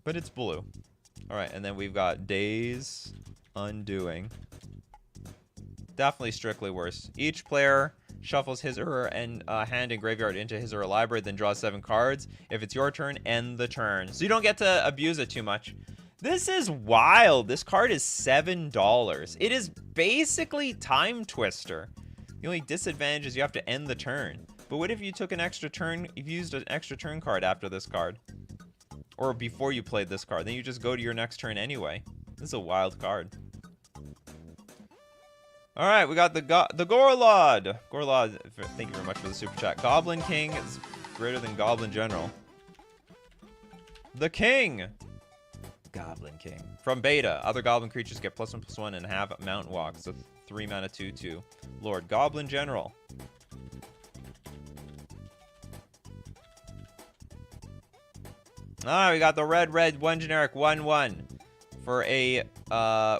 But it's blue. Alright, and then we've got Days Undoing. Definitely strictly worse. Each player shuffles his or her hand and graveyard into his or her library, then draws 7 cards. If it's your turn, end the turn. So you don't get to abuse it too much. This is wild. This card is $7. It is basically Time Twister. The only disadvantage is you have to end the turn. But what if you took an extra turn, if you used an extra turn card after this card? Or before you played this card, then you just go to your next turn anyway. This is a wild card. All right, we got the Gorlod. Gorlod, thank you very much for the super chat. Goblin King is greater than Goblin General. The King. Goblin King. From beta, other goblin creatures get +1/+1 and have Mountain Walk. So 3 mana 2/2. Lord Goblin General. Ah, we got the red 1 generic 1/1. For a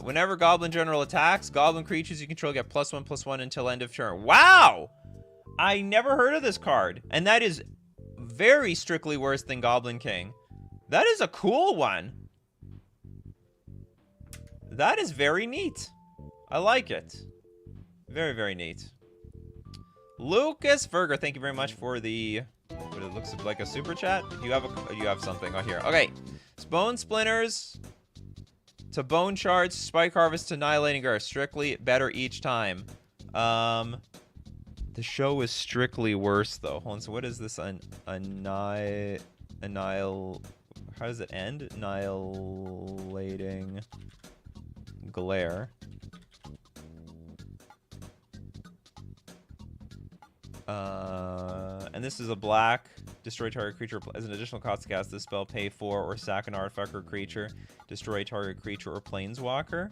whenever Goblin General attacks, goblin creatures you control get +1/+1 until end of turn. Wow! I never heard of this card. And that is very strictly worse than Goblin King. That is a cool one. That is very neat. I like it. Very, very neat. Lucas Verger, thank you very much for the, what it looks like a super chat. You have something on here. Okay. Bone Splinters to Bone Shards, Spike Harvest to Annihilating Earth. Strictly better each time. The show is strictly worse though. Hold on, so what is this? How does it end? Annihilating Glare. And this is a black. Destroy target creature as an additional cost to cast this spell. Pay 4 or sack an artifact or creature. Destroy target creature or planeswalker.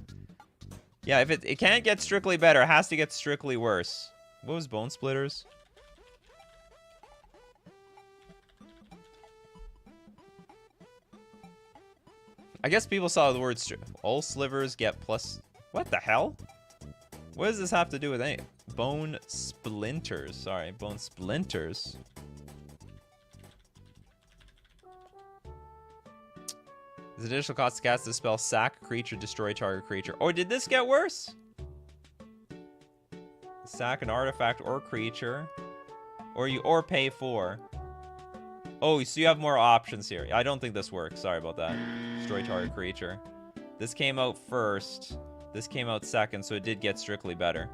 Yeah, if it can't get strictly better, it has to get strictly worse. What was Bone Splitters? I guess people saw the word all slivers get plus. What the hell? What does this have to do with any Bone Splinters? Sorry, Bone Splinters. There's additional cost to cast this spell. Sack creature, destroy target creature. Oh, did this get worse? Sack an artifact or creature, or pay 4. Oh, so you have more options here. I don't think this works. Sorry about that. Destroy target creature. This came out first. This came out second, so it did get strictly better.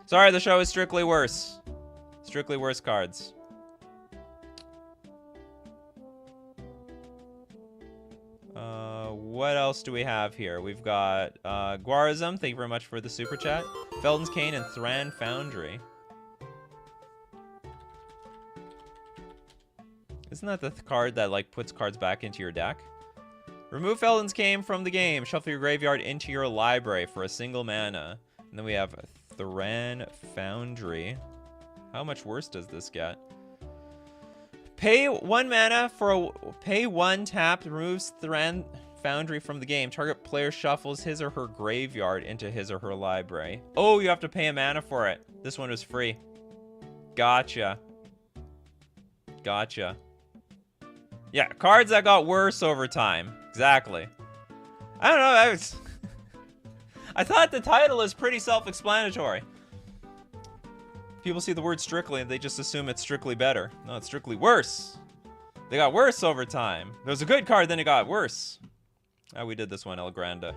Sorry, the show is strictly worse. Strictly worse cards. What else do we have here? We've got Guarizum. Thank you very much for the super chat. Felden's Cane and Thran Foundry. Isn't that the card that like puts cards back into your deck? Remove Felden's Cane from the game. Shuffle your graveyard into your library for a single mana. And then we have Thran Foundry. How much worse does this get? Pay 1 mana for a pay 1 tap, removes Thran Foundry from the game. Target player shuffles his or her graveyard into his or her library. Oh, you have to pay a mana for it. This one was free. Gotcha. Gotcha. Yeah, cards that got worse over time. Exactly. I don't know. I thought the title is pretty self-explanatory. People see the word strictly and they just assume it's strictly better. No, it's strictly worse. They got worse over time. There was a good card, then it got worse. Oh, we did this one, El Grande.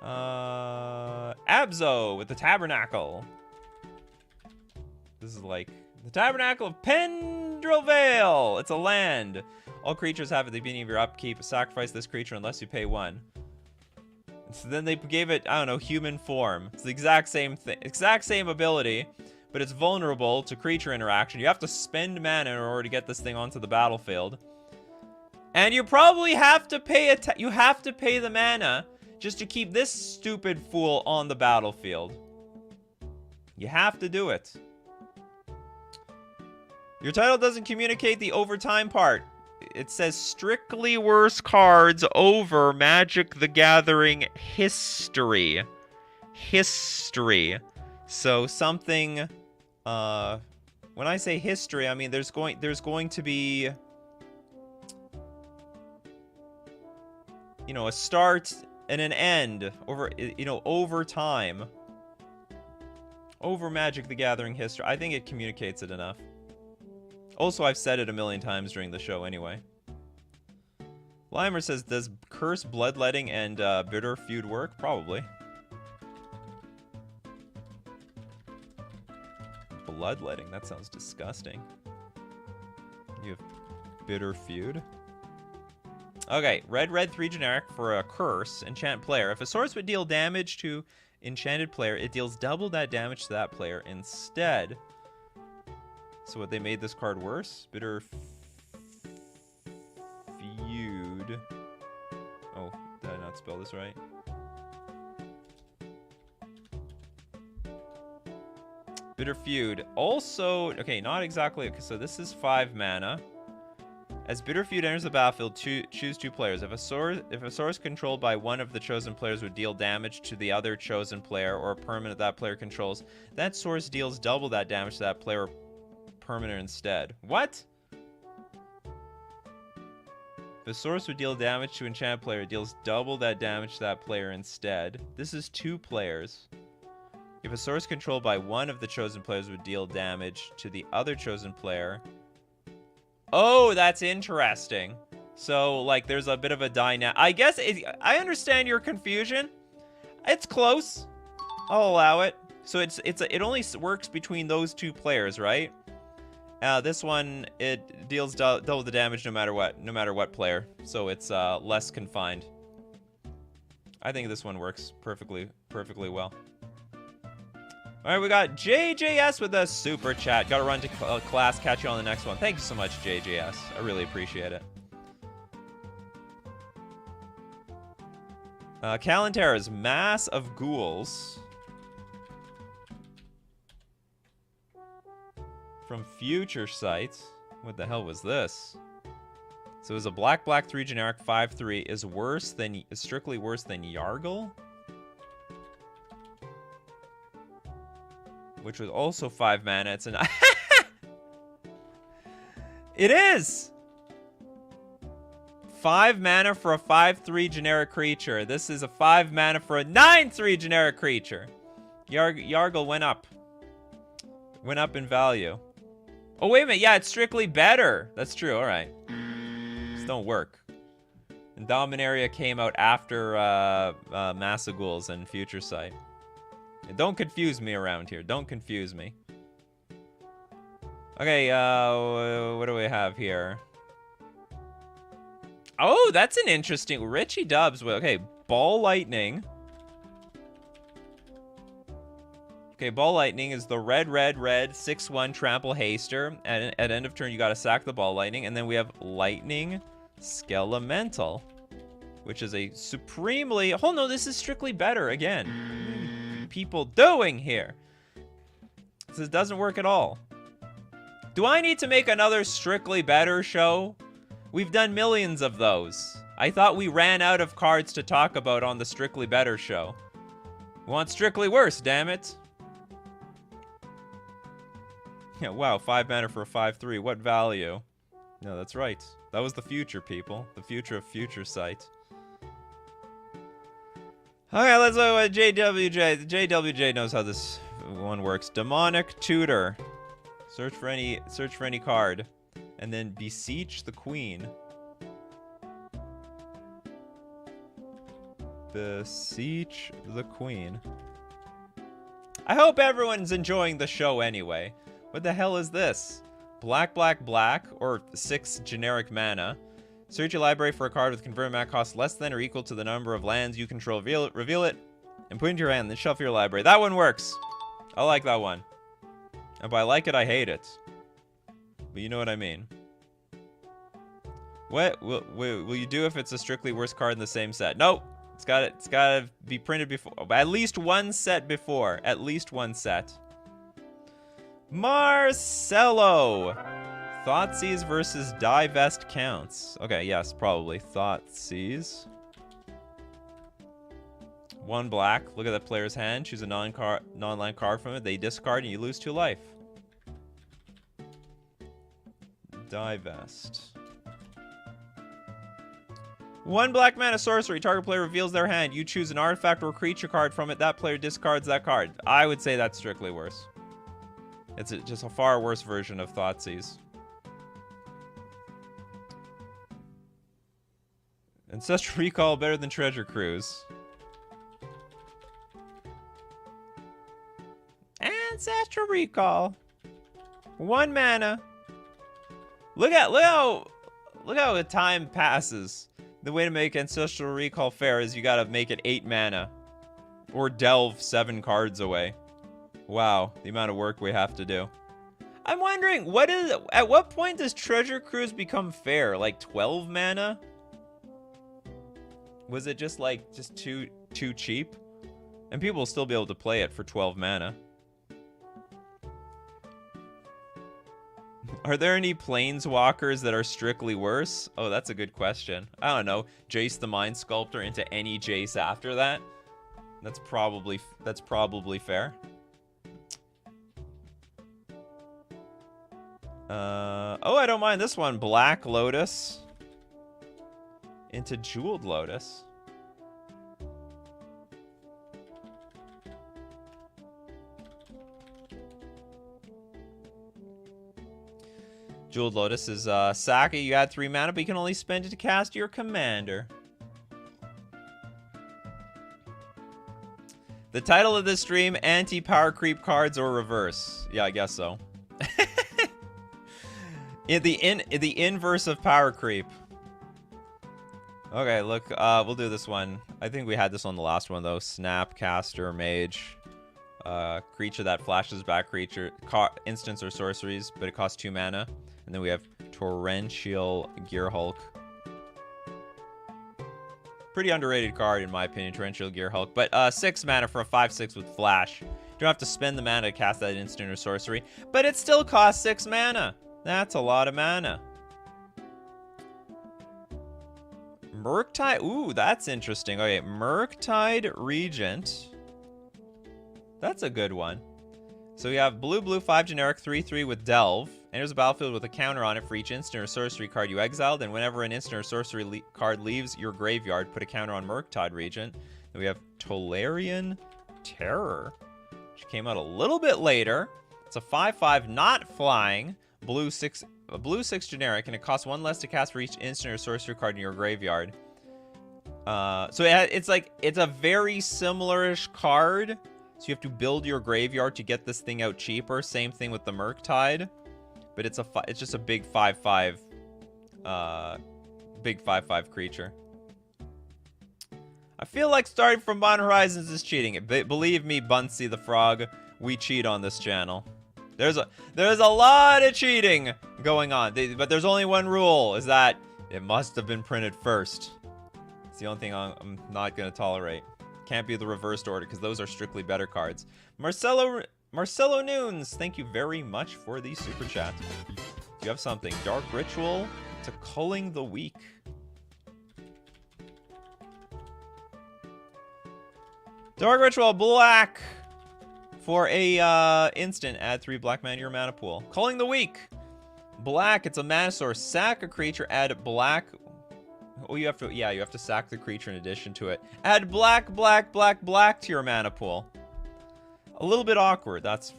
Abzo with the Tabernacle. This is like the Tabernacle of Pendril Vale. It's a land. All creatures have at the beginning of your upkeep. Sacrifice this creature unless you pay 1. So then they gave it, I don't know, human form. It's the exact same thing, exact same ability, but it's vulnerable to creature interaction. You have to spend mana in order to get this thing onto the battlefield. And you probably have to pay you have to pay the mana just to keep this stupid fool on the battlefield. You have to do it. Your title doesn't communicate the overtime part. It says strictly worse cards over Magic the Gathering history. History. So something, when I say history, I mean there's going to be, you know, a start and an end over, you know, over time. Over Magic the Gathering history. I think it communicates it enough. Also, I've said it a million times during the show anyway. Limer says, does Curse, Bloodletting, and Bitter Feud work? Probably. Bloodletting? That sounds disgusting. You have Bitter Feud? Okay, red 3 generic for a Curse. Enchant player. If a source would deal damage to enchanted player, it deals double that damage to that player instead. So what, they made this card worse? Bitter Feud. Oh, did I not spell this right? Bitter Feud. Also, okay, not exactly. Okay, so this is 5 mana. As Bitter Feud enters the battlefield, choose 2 players. If a source controlled by one of the chosen players would deal damage to the other chosen player or a permanent that player controls, that source deals double that damage to that player or permanent instead. What? If a source would deal damage to an enchanted player, it deals double that damage to that player instead. This is 2 players. If a source controlled by one of the chosen players would deal damage to the other chosen player. Oh, that's interesting. So, like, there's a bit of a dynamic. I guess I understand your confusion. It's close. I'll allow it. So it only works between those 2 players, right? This one, it deals double the damage no matter what player. So it's less confined. I think this one works perfectly well. All right, we got JJS with a super chat. Got to run to class. Catch you on the next one. Thank you so much, JJS. I really appreciate it. Kalantara's Mass of Ghouls. From Future Sight. What the hell was this? So it was a black 3 generic 5/3 is strictly worse than Yargle? Which was also 5 mana. It's an It is! 5 mana for a 5/3 generic creature. This is a 5 mana for a 9/3 generic creature. Yargle went up. Went up in value. Oh, wait a minute. Yeah, it's strictly better. That's true. All right. Just don't work. And Dominaria came out after Mass of Ghouls and Future Sight. Don't confuse me around here. Don't confuse me. Okay, what do we have here? Oh, that's an interesting... Richie Dubs. Okay, Ball Lightning. Okay, Ball Lightning is the red, 6/1 trample haster. At end of turn, you gotta sack the Ball Lightning. And then we have Lightning Skelemental, which is a supremely... Oh, no, this is strictly better again. People doing here? This doesn't work at all. Do I need to make another strictly better show? We've done millions of those. I thought we ran out of cards to talk about on the strictly better show. We want strictly worse, damn it. Yeah, wow, 5 mana for a 5/3. What value? No, that's right. That was the future, people. The future of Future Sight. Okay, let's look at JWJ. JWJ knows how this one works. Demonic Tutor. Search for any card, and then beseech the queen. Beseech the queen. I hope everyone's enjoying the show anyway. What the hell is this? Black, or 6 generic mana. Search your library for a card with converted mana cost less than or equal to the number of lands you control. Reveal it, and put it into your hand, then shuffle your library. That one works. I like that one. And by I like it, I hate it. But you know what I mean. What will you do if it's a strictly worse card in the same set? Nope. It's gotta be printed before. At least one set before. At least one set. Marcelo. Thoughtseize versus Divest counts. Okay, yes, probably. Thoughtseize. 1 black. Look at that player's hand. Choose a non-land card from it. They discard and you lose 2 life. Divest. 1 black mana sorcery. Target player reveals their hand. You choose an artifact or creature card from it. That player discards that card. I would say that's strictly worse. It's just a far worse version of Thoughtseize. Ancestral Recall better than Treasure Cruise. Ancestral Recall. 1 mana. Look how the time passes. The way to make Ancestral Recall fair is you gotta make it 8 mana. Or delve 7 cards away. Wow, the amount of work we have to do. I'm wondering, at what point does Treasure Cruise become fair? Like 12 mana? Was it just too cheap? And people will still be able to play it for 12 mana. Are there any planeswalkers that are strictly worse? Oh, that's a good question. I don't know. Jace the Mind Sculptor into any Jace after that? That's probably fair. Oh, I don't mind this one. Black Lotus into Jeweled Lotus. Jeweled Lotus is sack it. You add 3 mana, but you can only spend it to cast your commander. The title of this stream, anti-power creep cards or reverse. Yeah, I guess so. the inverse of power creep. Okay, look, we'll do this one. I think we had this on the last one though. Snapcaster Mage. Creature that flashes back creature, instants or sorceries, but it costs 2 mana. And then we have Torrential Gearhulk. Pretty underrated card in my opinion, Torrential Gearhulk. But 6 mana for a 5/6 with flash. You don't have to spend the mana to cast that instant or sorcery, but it still costs 6 mana. That's a lot of mana. Murktide, ooh, that's interesting. Okay, Murktide Regent. That's a good one. So we have blue 5 generic 3/3 with Delve. Enters a battlefield with a counter on it for each instant or sorcery card you exiled, and whenever an instant or sorcery card leaves your graveyard, put a counter on Murktide Regent. Then we have Tolarian Terror, which came out a little bit later. It's a 5/5 not flying, blue 6 generic, and it costs 1 less to cast for each instant or sorcery card in your graveyard. So it's a very similar-ish card. So you have to build your graveyard to get this thing out cheaper. Same thing with the Murktide, but it's just a big 5/5, big 5/5 creature. I feel like starting from Modern Horizons is cheating. Believe me, Bunsey the Frog, we cheat on this channel. There's a lot of cheating going on, but there's only one rule: is that it must have been printed first. It's the only thing I'm not gonna tolerate. Can't be the reversed order, because those are strictly better cards. Marcelo Nunes, thank you very much for the super chat. Do you have something? Dark Ritual to Culling the Weak. Dark Ritual black for a instant. Add 3 black mana to your mana pool. Culling the Weak. Black, it's a mana source. Sack a creature, add black. Oh, you have to sack the creature in addition to it. Add black to your mana pool. A little bit awkward, that's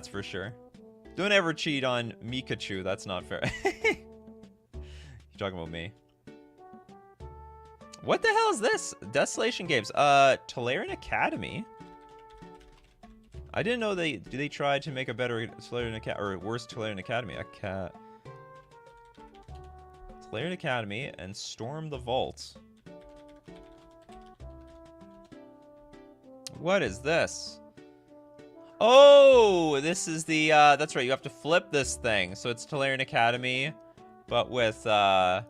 for sure. Don't ever cheat on Nikachu, that's not fair. You're talking about me. What the hell is this? Desolation Games. Tolarian Academy? I didn't know they tried to make a better Tolarian Academy, or worse Tolarian Academy. Tolarian Academy and Storm the Vault. What is this? Oh, this is the, that's right, you have to flip this thing. So it's Tolarian Academy, but with a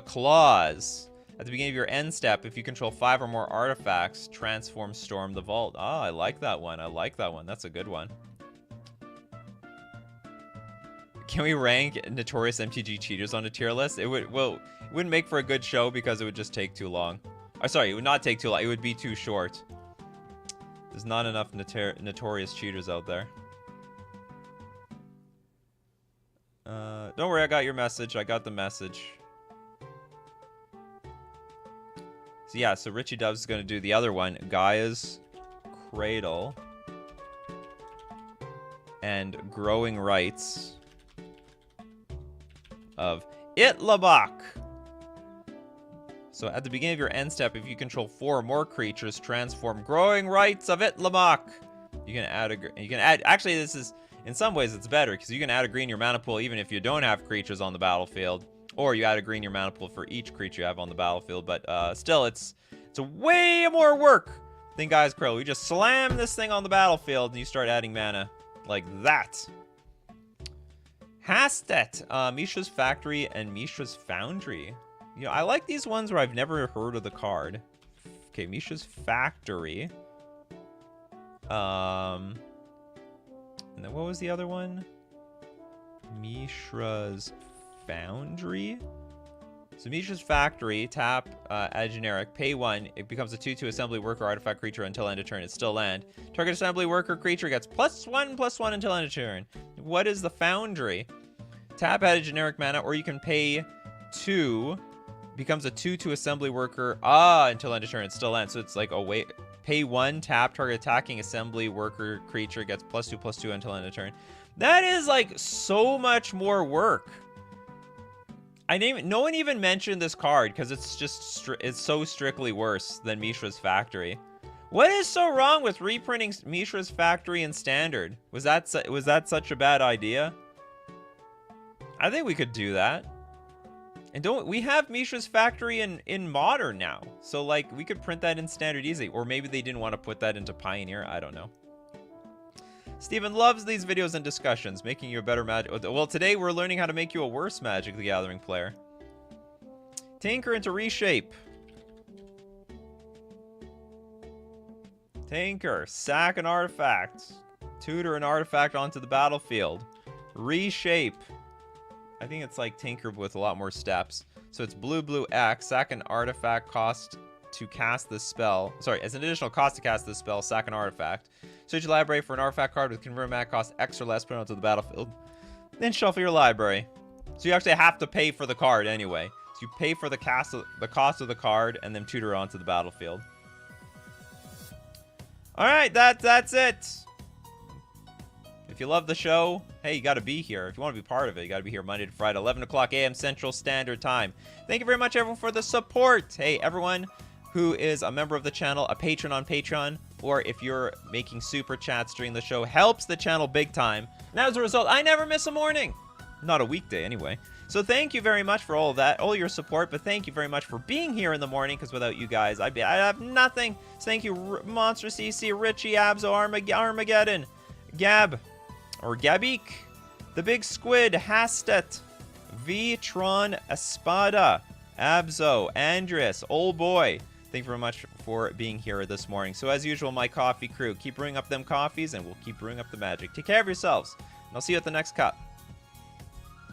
clause. At the beginning of your end step, if you control 5 or more artifacts, transform Storm the Vault. Ah, I like that one. That's a good one. Can we rank notorious MTG cheaters on a tier list? It wouldn't make for a good show because it would just take too long. Sorry, it would not take too long. It would be too short. There's not enough notorious cheaters out there. Don't worry, I got your message. I got the message. So yeah, so Richie Dubs is going to do the other one. Gaia's Cradle. And Growing Rights of Itlabak. So at the beginning of your end step, if you control 4 or more creatures, transform Growing Rights of Itlabak. You can add actually this is, in some ways it's better, because you can add a green in your mana pool even if you don't have creatures on the battlefield. Or you add a green in your mana pool for each creature you have on the battlefield. But still, it's way more work Think, guys, Krill, we just slam this thing on the battlefield and you start adding mana like that. Hastet, Mishra's Factory and Mishra's Foundry. You know, I like these ones where I've never heard of the card. Okay, Mishra's Factory. And then what was the other one? Mishra's Foundry. So Mishra's Factory, tap, add generic, pay 1. It becomes a 2/2 assembly worker artifact creature until end of turn. It's still land. Target assembly worker creature gets +1/+1 until end of turn. What is the Foundry? Tap, add a generic mana, or you can pay 2. Becomes a 2/2 assembly worker until end of turn. It's still land. So it's like, oh wait, pay 1, tap, target attacking assembly worker creature gets +2/+2 until end of turn. That is like so much more work. No one even mentioned this card because it's just it's so strictly worse than Mishra's Factory. What is so wrong with reprinting Mishra's Factory in Standard? Was that such a bad idea? I think we could do that. And don't we have Mishra's Factory in Modern now? So like we could print that in Standard easy, or maybe they didn't want to put that into Pioneer. I don't know. Steven loves these videos and discussions, making you a better Magic. Well, today we're learning how to make you a worse Magic the Gathering player. Tinker into Reshape. Tinker, sack an artifact. Tutor an artifact onto the battlefield. Reshape. I think it's like Tinker with a lot more steps. So it's blue, X, sack an artifact cost to cast this spell. Sorry, as an additional cost to cast this spell, sack an artifact. Search your library for an artifact card with convert mana cost X or less, put it onto the battlefield. Then shuffle your library. So you actually have to pay for the card anyway. So you pay for the cost of the card and then tutor it onto the battlefield. Alright, that's it. If you love the show, hey, you got to be here. If you want to be part of it, you got to be here Monday to Friday, 11 o'clock a.m. Central Standard Time. Thank you very much, everyone, for the support. Hey, everyone who is a member of the channel, a patron on Patreon, or if you're making super chats during the show, helps the channel big time. And as a result, I never miss a morning. Not a weekday, anyway. So thank you very much for all of that, all your support, but thank you very much for being here in the morning, because without you guys, I have nothing. So thank you, Monster CC, Richie, Abzo, Armageddon, Gab, or Gabik, The Big Squid, Hastet, V-Tron Espada, Abzo, Andres, Old Boy. Thank you very much for being here this morning. So as usual, my coffee crew, keep brewing up them coffees, and we'll keep brewing up the magic. Take care of yourselves, and I'll see you at the next cup.